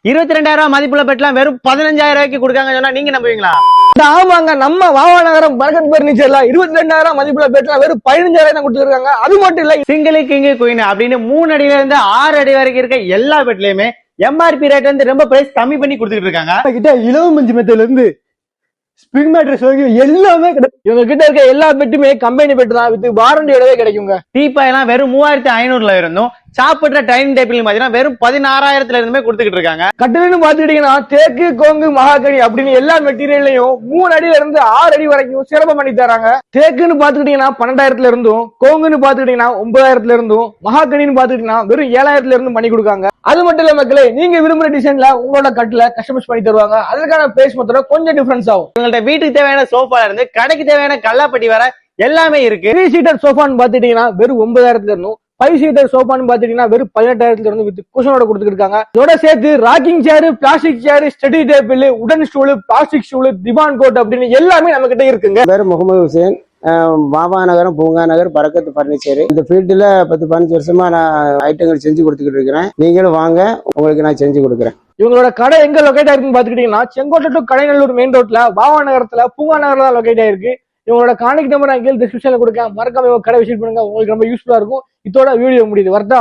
22,000 மதிப்புள்ள பெட்லாம் வெறும் 15,000 கொடுக்காங்க சொன்னா நீங்க நம்புவீங்களா? ஆமாங்க, நம்ம வாவா நகரம் பர்கட் பர்னிச்சர்ல 22,000 மதிப்புள்ள பெட்லாம் வெறும் 15,000 கொடுத்துருக்காங்க. அது மட்டும் இல்ல, சிங்கிள் கிங் குயின் அப்படின்னு 3 அடியில இருந்து 6 அடி வரைக்கும் இருக்க எல்லா பெட்லயுமே எம்ஆர்பி ரேட் வந்து ரொம்ப பிரைஸ் கம்மி பண்ணி கொடுத்துட்டு இருக்காங்க. கிட்ட இலவ மெத்தல இருந்து ஸ்பிரிங் மேட்ரஸ் வரைக்கும் எல்லாமே கிடைக்கும். இவங்க கிட்ட இருக்க எல்லா பெட்டுமே கம்பெனி பெட் தான், வித் வாரண்டியோடவே கிடைக்குங்க. டீப்பாயெல்லாம் வெறும் 3,500 இருந்தும் சாப்பிடுற டைனிங் டேபிள் பாத்தீங்கன்னா வெறும் 16,000 இருந்துமே கொடுத்துக்கிட்டு இருக்காங்க. கட்டிலுன்னு பாத்துக்கிட்டீங்கன்னா தேக்கு, கோங்கு, மகாகனி அப்படின்னு எல்லா மெட்டீரியல்லையும் 3 அடியில இருந்து 6 அடி வரைக்கும் சிறப்பம் பண்ணி தராங்க. தேக்குன்னு பாத்துக்கிட்டீங்கன்னா 12,000 இருந்தும், கோங்குன்னு பாத்துக்கிட்டீங்கன்னா 9,000 இருந்தும், மகாகனின்னு பாத்துக்கிட்டீங்கன்னா வெறும் 7,000 இருந்தும் பண்ணி கொடுக்காங்க. அது மட்டும் இல்ல மக்களே, நீங்க விரும்புற டிசைன்ல உங்களோட கட்டில கஸ்டமைஸ் பண்ணி தருவாங்க. அதுக்கான பிரைஸ் மொத்தம் கொஞ்சம் டிஃபரன்ஸ் ஆகும். உங்கள்ட்ட வீட்டுக்கு தேவையான சோஃபால இருந்து கடைக்கு தேவையான கல்லாப்பட்டி வர எல்லாமே இருக்கு. 3 சீட்டர் சோஃபான்னு பாத்துட்டீங்கன்னா வெறும் 9,000 இருந்தும், 5 சீட்டர் சோஃபான்னு பாத்துட்டீங்கன்னா வெறும் 18,000 இருந்து வித் குஷனோட கொடுத்துருக்காங்க. இதோட சேர்த்து ராக்கிங் சேர், பிளாஸ்டிக் சேர், ஸ்டடி டேபிள், உடன் ஸ்டூல், பிளாஸ்டிக் ஸ்டூல், திவான் கோட் அப்படின்னு எல்லாமே நம்ம கிட்ட இருக்குங்க. பேர் முகமது ஹுசேன், பாபா நகரம், பூங்கா நகர், பரக்கத்து பர்னிச்சர். இந்த ஃபீல்டுல 10-15 வருஷமா நான் ஐட்டங்கள் செஞ்சு கொடுத்துக்கிட்டு இருக்கிறேன். நீங்களும் வாங்க, உங்களுக்கு நான் செஞ்சு கொடுக்குறேன். இவங்களோட கடை எங்க லொகேட் ஆயிருக்குன்னு பாத்துக்கிட்டீங்கன்னா செங்கோட்டை டு கடைநல்லூர் மெயின் ரோட்ல பாபா நகரத்துல பூங்கா நகர்ல தான் லொகேட் ஆயிருக்கு. இவங்களோட கான்டாக்ட் நம்பர் நான் கீழே டிஸ்கிரிப்ஷன்ல கொடுக்கேன். மறக்காம இவங்க கடை விசிட் பண்ணுங்க, உங்களுக்கு ரொம்ப யூஸ்ஃபுல்லா இருக்கும். இதோட வீடியோ முடியுது. வரட்டா?